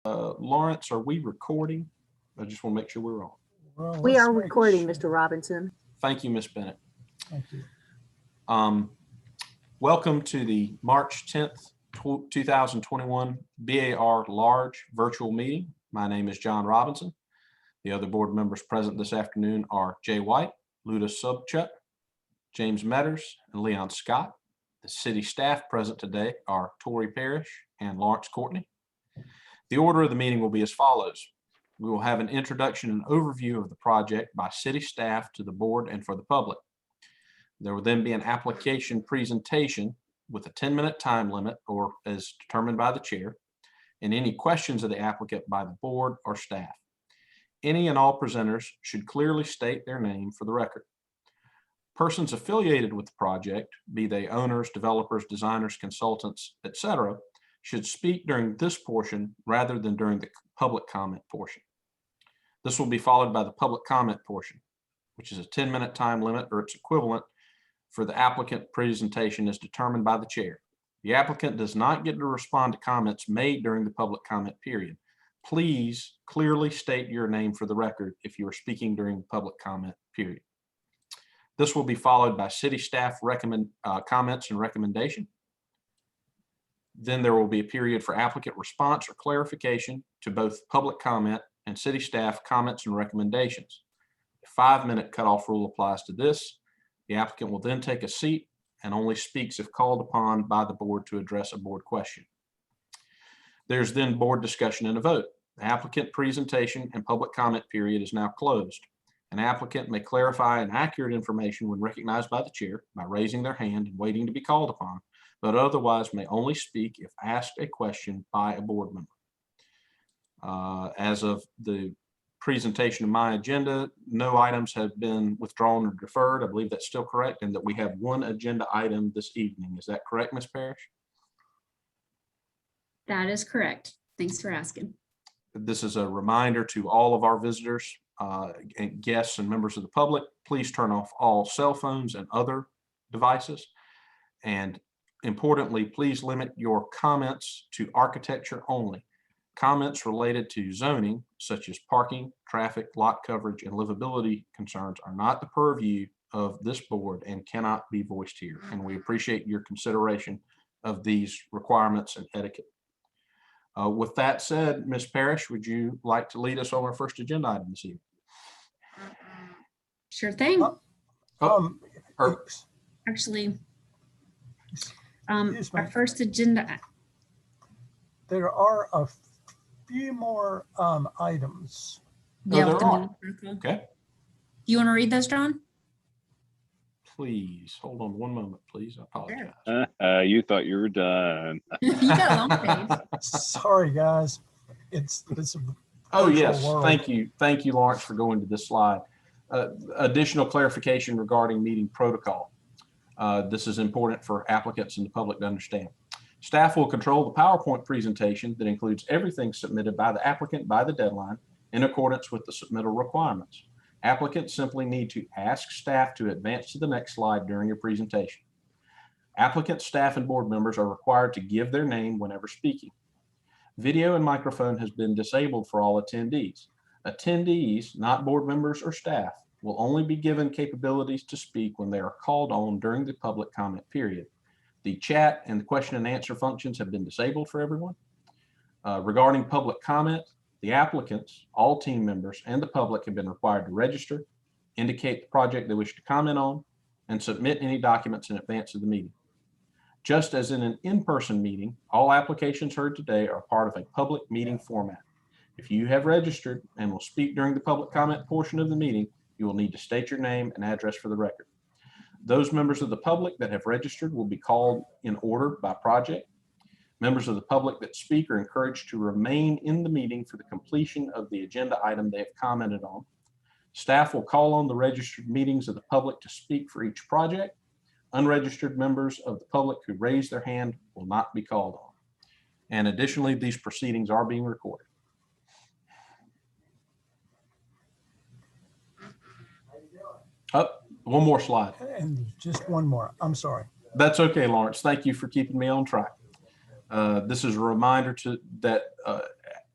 Lawrence, are we recording? I just want to make sure we're on. Well, We let's are make recording, sure. Mr. Robinson. Thank you, Ms. Bennett. Thank you. Welcome to the March 10th, 2021 BAR Large Virtual Meeting. My name is John Robinson. The other board members present this afternoon are Jay White, Luda Subchuk, James Metters, and Leon Scott. The city staff present today are Tori Parrish and Lawrence Courtney. The order of the meeting will be as follows. We will have an introduction and overview of the project by city staff to the board and for the public. There will then be an application presentation with a 10-minute time limit, or as determined by the chair, and any questions of the applicant by the board or staff. Any and all presenters should clearly state their name for the record. Persons affiliated with the project, be they owners, developers, designers, consultants, etc., should speak during this portion rather than during the public comment portion. This will be followed by the public comment portion, which is a 10-minute time limit or its equivalent for the applicant presentation as determined by the chair. The applicant does not get to respond to comments made during the public comment period. Please clearly state your name for the record if you are speaking during the public comment period. This will be followed by city staff comments and recommendation. Then there will be a period for applicant response or clarification to both public comment and city staff comments and recommendations. A 5-minute cutoff rule applies to this. The applicant will then take a seat and only speaks if called upon by the board to address a board question. There's then board discussion and a vote. The applicant presentation and public comment period is now closed. An applicant may clarify inaccurate information when recognized by the chair by raising their hand and waiting to be called upon, but otherwise may only speak if asked a question by a board member. As of the presentation of my agenda, no items have been withdrawn or deferred. I believe that's still correct, and that we have one agenda item this evening. Is that correct, Ms. Parrish? That is correct. Thanks for asking. This is a reminder to all of our visitors, and guests and members of the public. Please turn off all cell phones and other devices. And importantly, please limit your comments to architecture only. Comments related to zoning, such as parking, traffic, lot coverage, and livability concerns are not the purview of this board and cannot be voiced here. And we appreciate your consideration of these requirements and etiquette. With that said, Ms. Parrish, would you like to lead us on our first agenda item this evening? Sure thing. Actually, our first agenda. There are a few more items. Yeah, there with the are. mini circle. Okay, You want to read those, John? please hold on one moment, please. I apologize. You thought you were done. You got a long page. Sorry, guys. It's a Oh, virtual yes. world. Thank you. Thank you, Lawrence, for going to this slide. Additional clarification regarding meeting protocol. This is important for applicants and the public to understand. Staff will control the PowerPoint presentation that includes everything submitted by the applicant by the deadline in accordance with the submittal requirements. Applicants simply need to ask staff to advance to the next slide during your presentation. Applicants, staff, and board members are required to give their name whenever speaking. Video and microphone has been disabled for all attendees. Attendees, not board members or staff, will only be given capabilities to speak when they are called on during the public comment period. The chat and the question and answer functions have been disabled for everyone. Regarding public comment, the applicants, all team members, and the public have been required to register, indicate the project they wish to comment on, and submit any documents in advance of the meeting. Just as in an in-person meeting, all applications heard today are part of a public meeting format. If you have registered and will speak during the public comment portion of the meeting, you will need to state your name and address for the record. Those members of the public that have registered will be called in order by project. Members of the public that speak are encouraged to remain in the meeting for the completion of the agenda item they have commented on. Staff will call on the registered meetings of the public to speak for each project. Unregistered members of the public who raise their hand will not be called on. And additionally, these proceedings are being recorded. One more slide. And just one more. I'm sorry. That's okay, Lawrence. Thank you for keeping me on track. This is a reminder that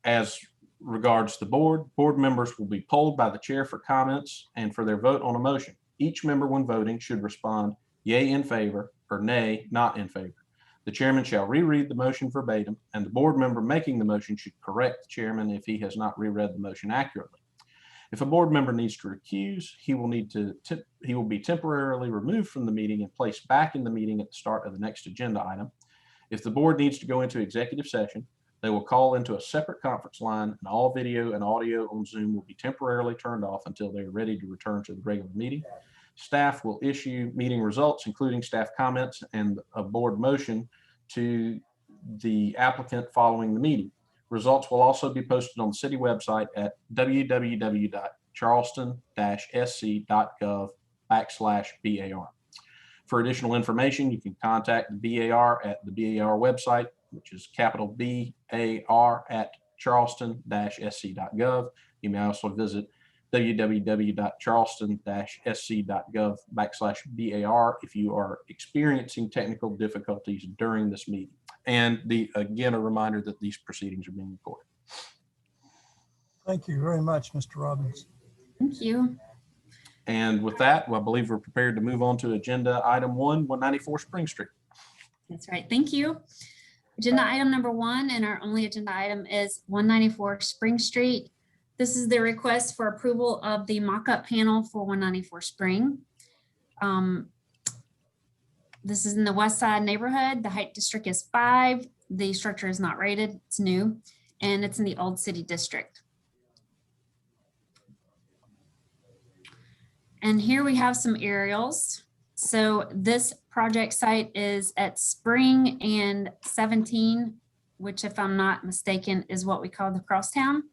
As regards the board members will be polled by the chair for comments and for their vote on a motion. Each member when voting should respond yea in favor or nay not in favor. The chairman shall reread the motion verbatim, and the board member making the motion should correct the chairman if he has not reread the motion accurately. If a board member needs to recuse, he will be temporarily removed from the meeting and placed back in the meeting at the start of the next agenda item. If the board needs to go into executive session, they will call into a separate conference line, and all video and audio on Zoom will be temporarily turned off until they are ready to return to the regular meeting. Staff will issue meeting results, including staff comments and a board motion to the applicant following the meeting. Results will also be posted on the city website at www.charleston-sc.gov/BAR. For additional information, you can contact the BAR at the BAR website, which is capital BAR at charleston-sc.gov. You may also visit www.charleston-sc.gov/BAR if you are experiencing technical difficulties during this meeting. And again, a reminder that these proceedings are being recorded. Thank you very much, Mr. Robbins. Thank you. And with that, I believe we're prepared to move on to agenda item 194 Spring Street. That's right. Thank you. Agenda item number 1 and our only agenda item is 194 Spring Street. This is the request for approval of the mock-up panel for 194 Spring. This is in the West Side neighborhood. The height district is 5. The structure is not rated. It's new, and it's in the Old City District. And here we have some aerials. So this project site is at Spring and 17, which, if I'm not mistaken, is what we call the crosstown.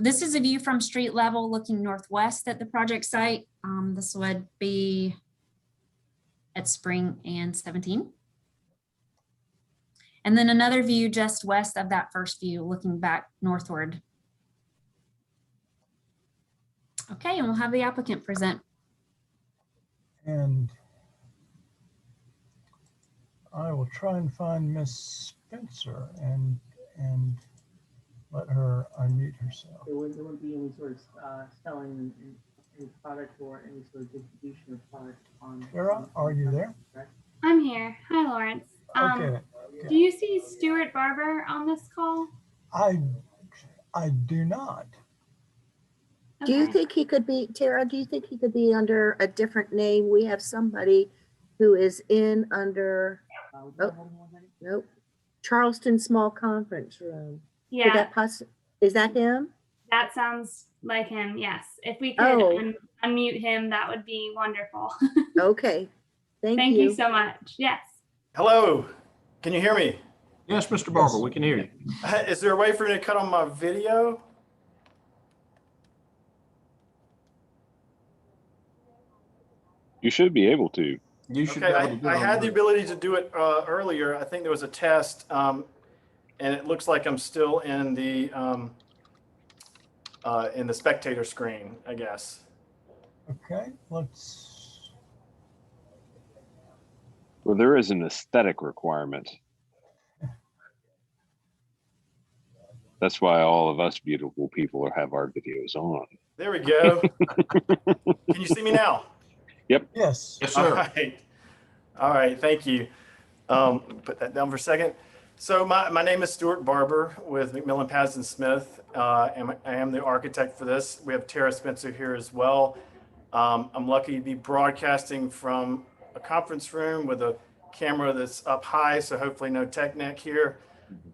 This is a view from street level looking northwest at the project site. This would be at Spring and 17. And then another view just west of that first view looking back northward. Okay, and we'll have the applicant present. And I will try and find Miss Spencer and let her unmute herself. There wouldn't be any sort of selling any product or any sort of distribution of product on. Sarah, are you there? Correct? I'm here. Hi, Lawrence. Okay. Do you see Stuart Barber on this call? I do not. Do you Okay. think he could be, Tara, do you think he could be under a different name? We have somebody who is in under, Would you hold on one second? nope, Charleston Small Conference Room. Could Yeah, that is that him? that sounds like him. Yes. If we could Oh. unmute him, that would be wonderful. Okay, thank Thank you. you so much. Yes. Hello, can you hear me? Yes, Mr. Barber, we can hear you. Is there a way for me to cut on my video? You should be able to. You should Okay, be able to do it I on had the your- ability to do it earlier. I think there was a test, and it looks like I'm still in the spectator screen, I guess. Okay, let's, Well, there is an aesthetic requirement. That's why all of us beautiful people have our videos on. There we go. Can you see me now? yes. Yes, All sir. right. All right, thank you. Put that down for a second. So my name is Stuart Barber with McMillan Patterson Smith. I am the architect for this. We have Tara Spencer here as well. I'm lucky to be broadcasting from a conference room with a camera that's up high, so hopefully no tech neck here.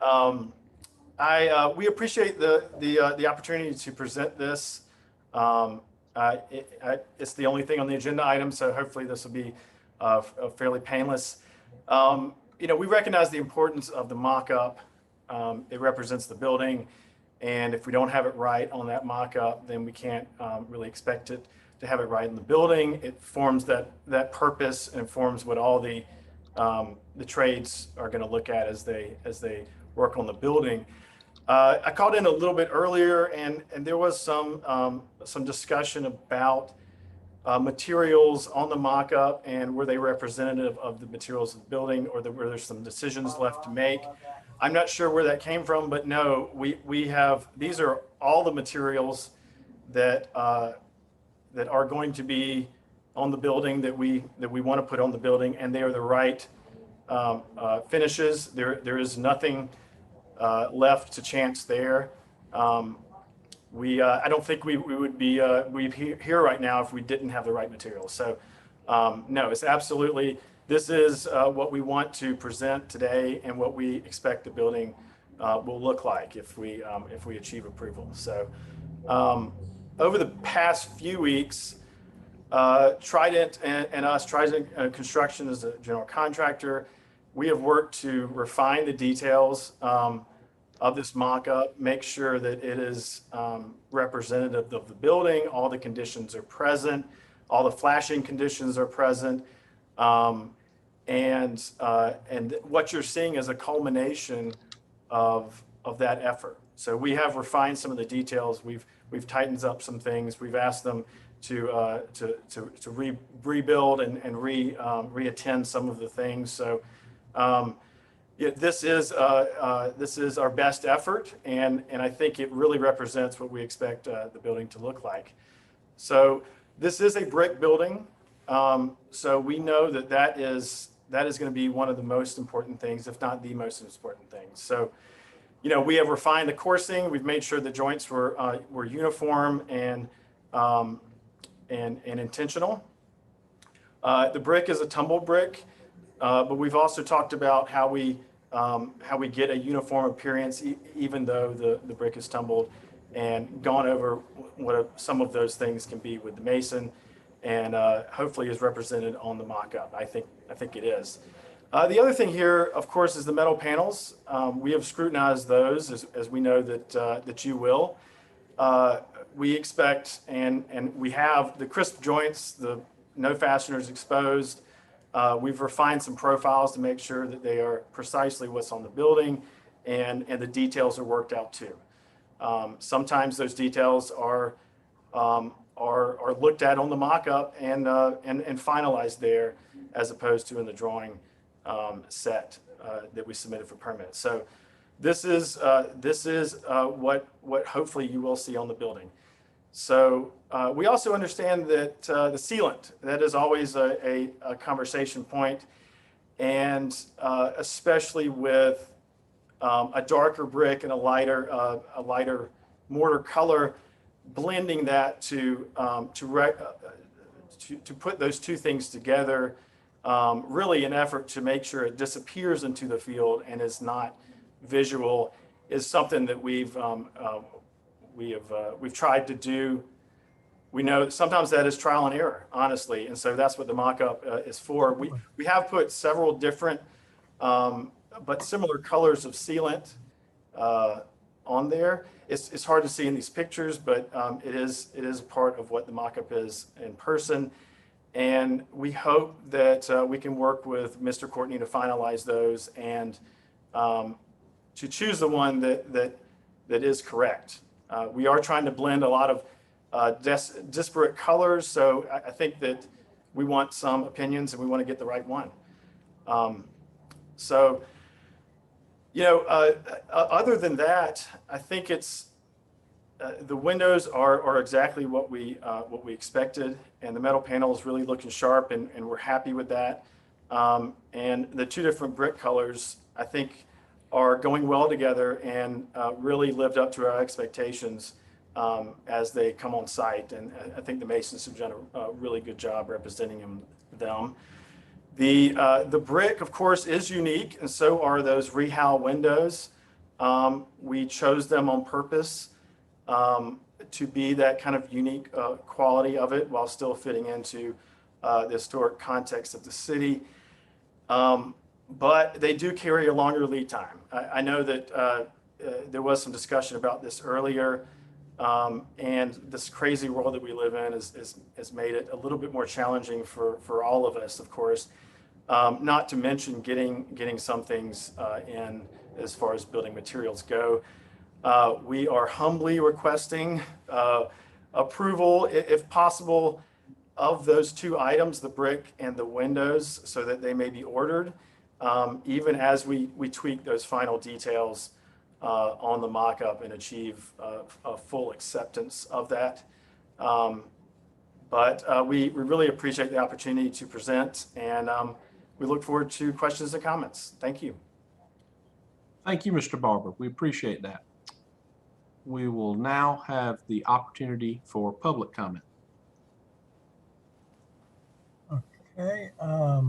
We appreciate the opportunity to present this. It's the only thing on the agenda item, so hopefully this will be fairly painless. We recognize the importance of the mock-up. It represents the building, and if we don't have it right on that mock-up, then we can't really expect it to have it right in the building. It forms that purpose and forms what all the trades are going to look at as they work on the building. I called in a little bit earlier, and there was some discussion about materials on the mock-up, and were they representative of the materials of the building, or were there some decisions left to make? I'm not sure where that came from, but no, we have, these are all the materials that that are going to be on the building that we want to put on the building, and they are the right finishes. There is nothing left to chance there. I don't think we would be here right now if we didn't have the right materials. So no, it's absolutely, this is what we want to present today and what we expect the building will look like if we achieve approval. So over the past few weeks, Trident and us, Trident Construction is a general contractor, we have worked to refine the details of this mock-up, make sure that it is representative of the building, all the conditions are present, all the flashing conditions are present, and what you're seeing is a culmination of that effort. So we have refined some of the details, we've tightened up some things, we've asked them to rebuild and reattend some of the things. So yeah, this is our best effort, and I think it really represents what we expect the building to look like. So this is a brick building, so we know that is going to be one of the most important things, if not the most important thing. So, you know, we have refined the coursing. We've made sure the joints were uniform and intentional. The brick is a tumble brick, but we've also talked about how we get a uniform appearance even though the brick is tumbled, and gone over what some of those things can be with the mason, and hopefully is represented on the mock-up. I think it is. The other thing here, of course, is the metal panels. We have scrutinized those as we know that you will. We expect and we have the crisp joints, the no fasteners exposed. We've refined some profiles to make sure that they are precisely what's on the building, and the details are worked out too. Sometimes those details are looked at on the mock-up and finalized there, as opposed to in the drawing set that we submitted for permit. So this is what hopefully you will see on the building. So we also understand that the sealant, that is always a conversation point, and especially with a darker brick and a lighter mortar color, blending that to put those two things together, really an effort to make sure it disappears into the field and is not visual, is something that we've tried to do. We know sometimes that is trial and error, honestly, and so that's what the mock-up is for. We have put several different but similar colors of sealant on there. It's hard to see in these pictures, but it is part of what the mock-up is in person, and we hope that we can work with Mr. Courtney to finalize those and to choose the one that is correct. We are trying to blend a lot of disparate colors, so I think that we want some opinions and we want to get the right one. So, you know, other than that, I think it's the windows are exactly what we expected, and the metal panel is really looking sharp, and we're happy with that. And the two different brick colors, I think, are going well together and really lived up to our expectations as they come on site. And I think the masons have done a really good job representing them. The brick, of course, is unique, and so are those Rehal windows. We chose them on purpose to be that kind of unique quality of it while still fitting into the historic context of the city. But they do carry a longer lead time. I know that there was some discussion about this earlier, and this crazy world that we live in has made it a little bit more challenging for all of us, of course, not to mention getting some things in as far as building materials go. We are humbly requesting approval, if possible, of those two items, the brick and the windows, so that they may be ordered, even as we tweak those final details on the mock-up and achieve a full acceptance of that. But we really appreciate the opportunity to present, and we look forward to questions and comments. Thank you. Thank you, Mr. Barber. We appreciate that. We will now have the opportunity for public comment. Okay, I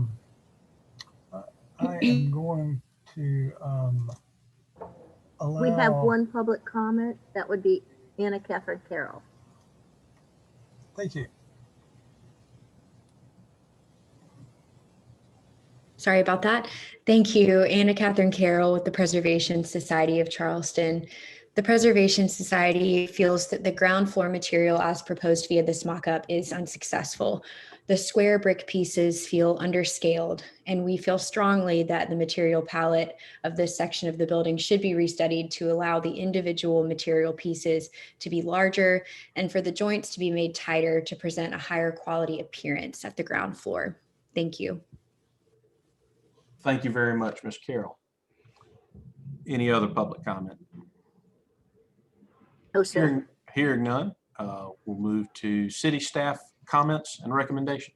am going to allow. We have one public comment. That would be Anna Catherine Carroll. Thank you. Sorry about that. Thank you, Anna Catherine Carroll with the Preservation Society of Charleston. The Preservation Society feels that the ground floor material as proposed via this mock-up is unsuccessful. The square brick pieces feel underscaled, and we feel strongly that the material palette of this section of the building should be restudied to allow the individual material pieces to be larger and for the joints to be made tighter to present a higher quality appearance at the ground floor. Thank you. Thank you very much, Ms. Carroll. Any other public comment? Oh, sir. Hearing none, we'll move to city staff comments and recommendations.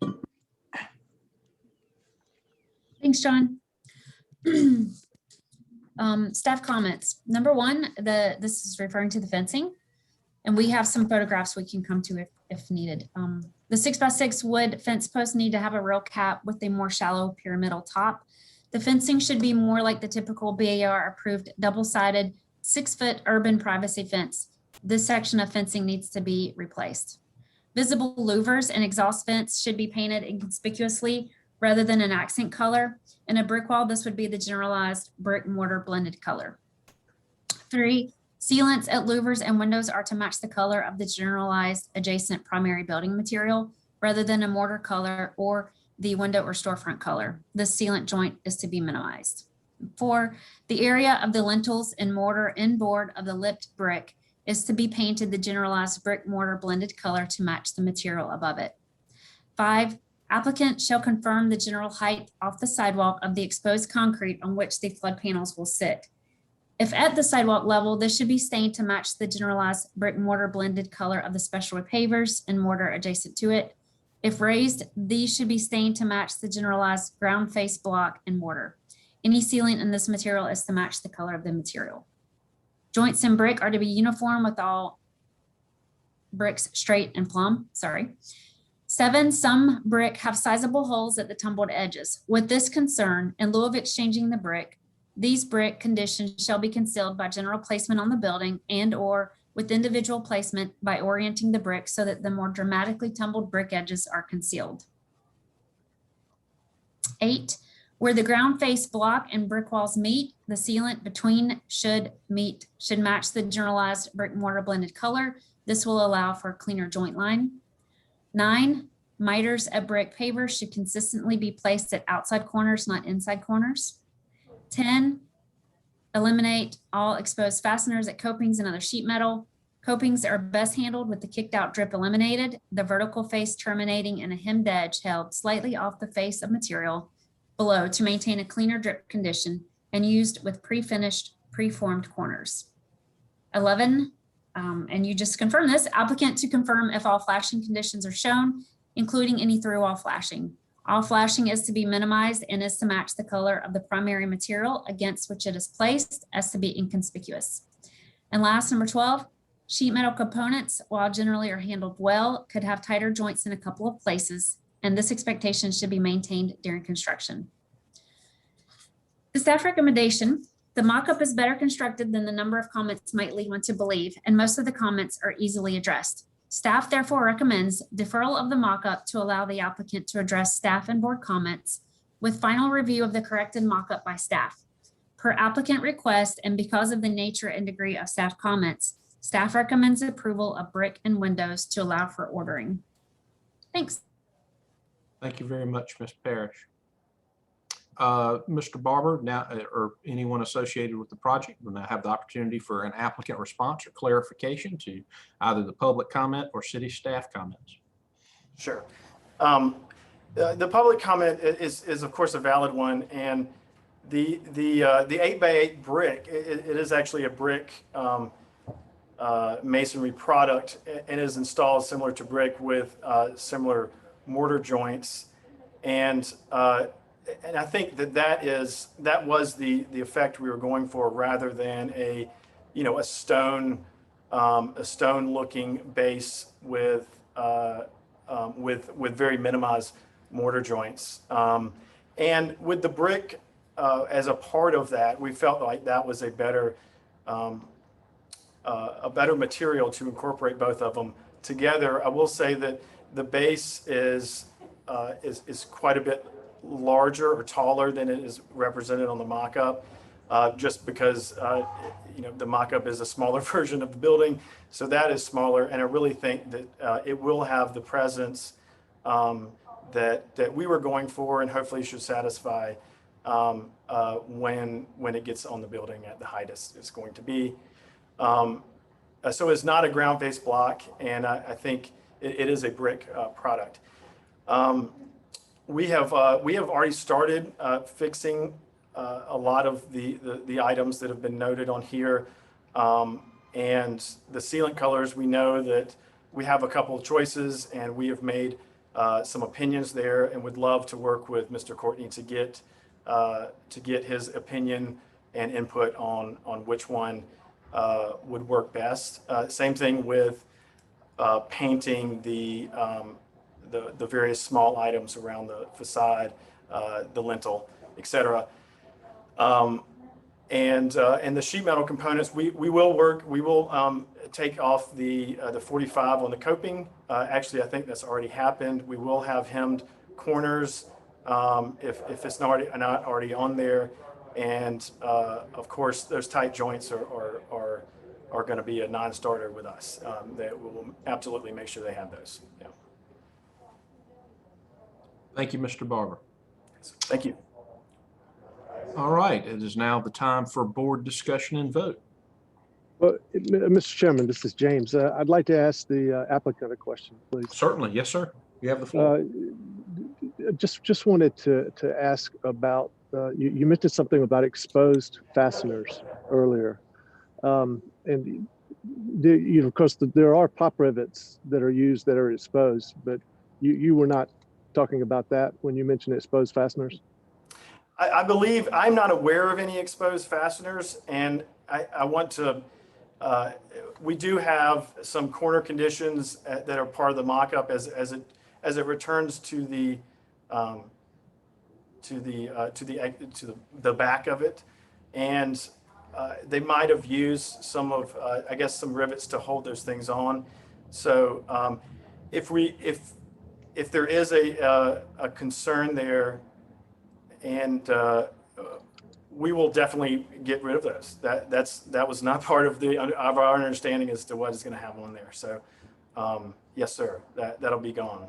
Thanks, John. Staff comments. Number one, this is referring to the fencing, and we have some photographs we can come to if needed. The 6x6 wood fence posts need to have a rail cap with a more shallow pyramidal top. The fencing should be more like the typical BAR approved double-sided 6-foot urban privacy fence. This section of fencing needs to be replaced. Visible louvers and exhaust vents should be painted inconspicuously rather than an accent color. In a brick wall, this would be the generalized brick mortar blended color. 3, sealants at louvers and windows are to match the color of the generalized adjacent primary building material rather than a mortar color or the window or storefront color. This sealant joint is to be minimized. 4, the area of the lintels and mortar inboard of the lipped brick is to be painted the generalized brick mortar blended color to match the material above it. 5, applicant shall confirm the general height off the sidewalk of the exposed concrete on which the flood panels will sit. If at the sidewalk level, this should be stained to match the generalized brick mortar blended color of the special repavers and mortar adjacent to it. If raised, these should be stained to match the generalized ground face block and mortar. Any sealant in this material is to match the color of the material. Joints in brick are to be uniform with all bricks straight and plumb. 7, some brick have sizable holes at the tumbled edges. With this concern, in lieu of exchanging the brick, these brick conditions shall be concealed by general placement on the building and or with individual placement by orienting the brick so that the more dramatically tumbled brick edges are concealed. 8, where the ground face block and brick walls meet, the sealant between should match the generalized brick mortar blended color. This will allow for a cleaner joint line. 9, miters at brick pavers should consistently be placed at outside corners, not inside corners. 10, eliminate all exposed fasteners at copings and other sheet metal. Copings are best handled with the kicked out drip eliminated, the vertical face terminating in a hemmed edge held slightly off the face of material below to maintain a cleaner drip condition and used with pre-finished, pre-formed corners. 11, and you just confirm this, applicant to confirm if all flashing conditions are shown, including any through-wall flashing. All flashing is to be minimized and is to match the color of the primary material against which it is placed as to be inconspicuous. And last, number 12, sheet metal components, while generally are handled well, could have tighter joints in a couple of places, and this expectation should be maintained during construction. The staff recommendation, the mock-up is better constructed than the number of comments might lead one to believe, and most of the comments are easily addressed. Staff therefore recommends deferral of the mock-up to allow the applicant to address staff and board comments with final review of the corrected mock-up by staff. Per applicant request, and because of the nature and degree of staff comments, staff recommends approval of brick and windows to allow for ordering. Thanks. Thank you very much, Ms. Parrish. Mr. Barber, now, or anyone associated with the project, will now have the opportunity for an applicant response or clarification to either the public comment or city staff comments. Sure. The public comment is of course a valid one, and the 8x8 brick, it is actually a brick masonry product, and is installed similar to brick with similar mortar joints, and I think that was the effect we were going for, rather than a stone looking base with very minimized mortar joints. And with the brick as a part of that, we felt like that was a better material to incorporate both of them together. I will say that the base is quite a bit larger or taller than it is represented on the mock-up, just because the mock-up is a smaller version of the building, so that is smaller. And I really think that it will have the presence that we were going for, and hopefully should satisfy when it gets on the building at the height it's going to be. So it's not a ground-based block, and I think it is a brick product. We have already started fixing a lot of the items that have been noted on here, and the sealant colors. We know that we have a couple of choices, and we have made some opinions there, and would love to work with Mr. Courtney to get his opinion and input on which one would work best. Same thing with painting the various small items around the facade, the lintel, etc. And the sheet metal components, we will take off the 45 on the coping. Actually, I think that's already happened. We will have hemmed corners if it's not already on there. And of course, those tight joints are going to be a non-starter with us. That we will absolutely make sure they have those. Yeah. Thank you, Mr. Barber. Thank you. All right, it is now the time for board discussion and vote. Well, Mr. Chairman, this is James. I'd like to ask the applicant a question, please. Certainly, yes, sir. You have the floor. Just wanted to ask about, you mentioned something about exposed fasteners earlier. And of course, there are pop rivets that are used that are exposed, but you were not talking about that when you mentioned exposed fasteners? I believe, I'm not aware of any exposed fasteners, and I want to, we do have some corner conditions that are part of the mock-up as it returns to the back of it, and they might have used some of, I guess, some rivets to hold those things on. So if there is a concern there, and we will definitely get rid of those. That was not part of our understanding as to what is going to have on there. So yes, sir, that'll be gone.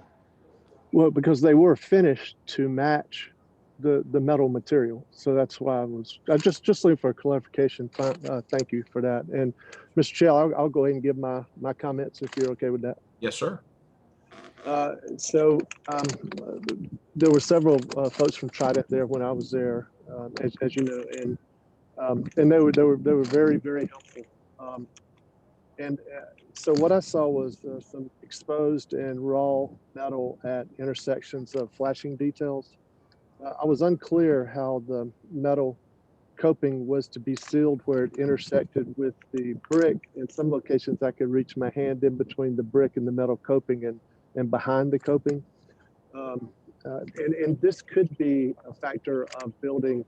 Well, because they were finished to match the metal material, so that's why I just looking for clarification. Thank you for that. And Mr. Chair, I'll go ahead and give my comments if you're okay with that. Yes, sir. So there were several folks from Trident there when I was there, as you know, and they were very, very helpful. So what I saw was some exposed and raw metal at intersections of flashing details. I was unclear how the metal coping was to be sealed where it intersected with the brick. In some locations, I could reach my hand in between the brick and the metal coping and behind the coping. And this could be a factor of building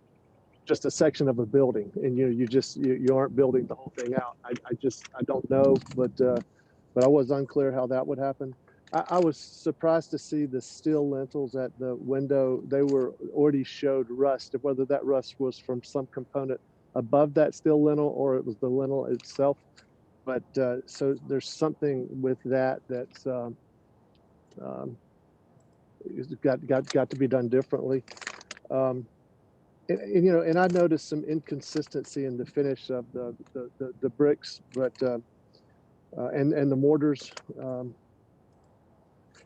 just a section of a building, and you aren't building the whole thing out. I don't know, but I was unclear how that would happen. I was surprised to see the steel lintels at the window. They were already showed rust, whether that rust was from some component above that steel lintel or it was the lintel itself. But so there's something with that's got to be done differently. And I noticed some inconsistency in the finish of the bricks, but and the mortars.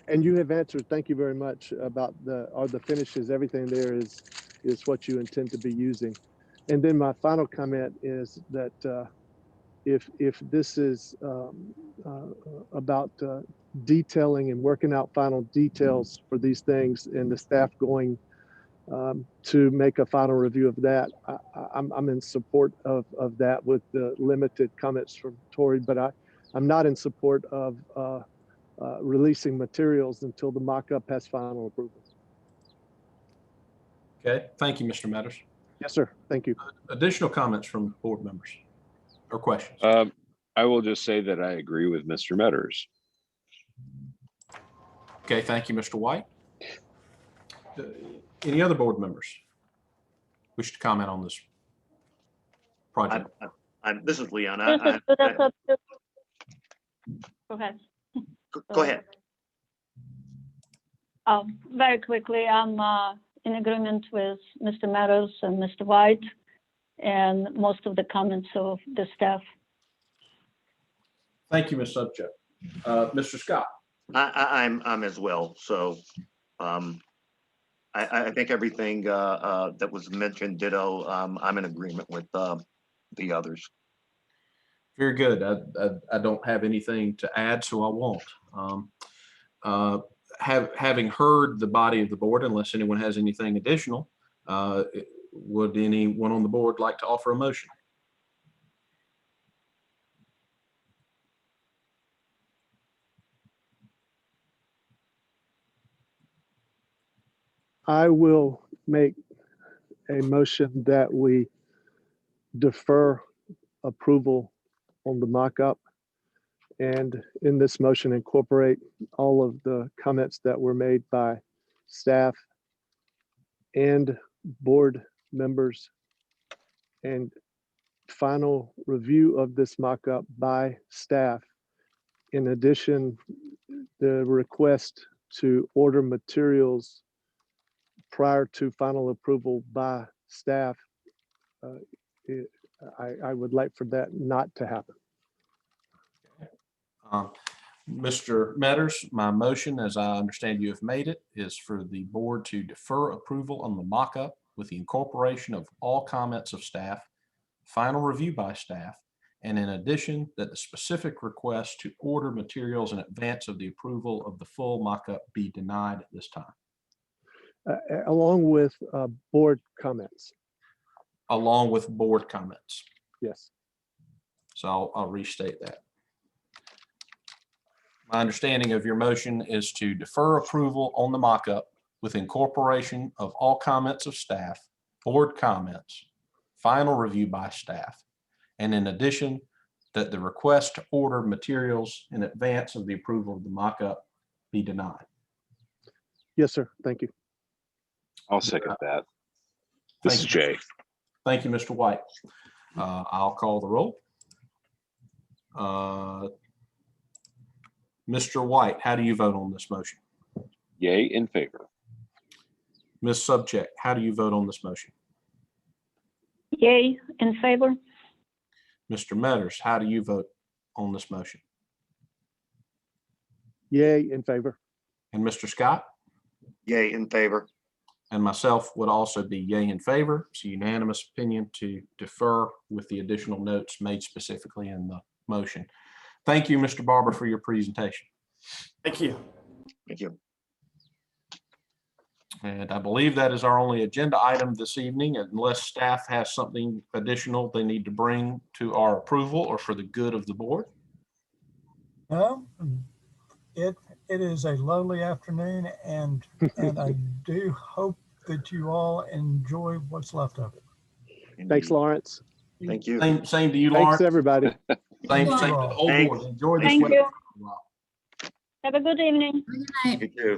And you have answered, thank you very much, about the finishes. Everything there is what you intend to be using. And then my final comment is that if this is about detailing and working out final details for these things, and the staff going to make a final review of that, I'm in support of that with the limited comments from Tori, but I'm not in support of releasing materials until the mock-up has final approval. Okay, thank you, Mr. Metters. Yes, sir. Thank you. Additional comments from board members or questions? I will just say that I agree with Mr. Metters. Okay, thank you, Mr. White. Any other board members wish to comment on this project? This is Leon. Go ahead. Go ahead. Very quickly, I'm in agreement with Mr. Meadows and Mr. White and most of the comments of the staff. Thank you, Ms. Subject. Mr. Scott. I'm as well. So I think everything that was mentioned, ditto. I'm in agreement with the others. Very good. I don't have anything to add, so I won't. Having heard the body of the board, unless anyone has anything additional, would anyone on the board like to offer a motion? I will make a motion that we defer approval on the mock-up, and in this motion incorporate all of the comments that were made by staff and board members, and final review of this mock-up by staff. In addition, the request to order materials prior to final approval by staff, I would like for that not to happen. Mr. Metters, my motion, as I understand you have made it, is for the board to defer approval on the mock-up with the incorporation of all comments of staff, final review by staff, and in addition, that the specific request to order materials in advance of the approval of the full mock-up be denied at this time. Along with board comments. Along with board comments. Yes. So I'll restate that. My understanding of your motion is to defer approval on the mock-up with incorporation of all comments of staff, board comments, final review by staff, and in addition, that the request to order materials in advance of the approval of the mock-up be denied. Yes, sir. Thank you. I'll second that. This is Jay. Thank you, Mr. White. I'll call the roll. Mr. White, how do you vote on this motion? Yay, in favor. Ms. Subject, how do you vote on this motion? Yay, in favor. Mr. Metters, how do you vote on this motion? Yay, in favor. And Mr. Scott? Yay, in favor. And myself would also be yay in favor. It's a unanimous opinion to defer with the additional notes made specifically in the motion. Thank you, Mr. Barber, for your presentation. Thank you. Thank you. And I believe that is our only agenda item this evening, unless staff has something additional they need to bring to our approval or for the good of the board. No, it is a lovely afternoon, and I do hope that you all enjoy what's left of it. Thanks, Lawrence. Thank you. Same to you, Lawrence. Thanks, everybody. Same to the whole board. Enjoy this Thank weather. you. Have a good evening. Good night. You too.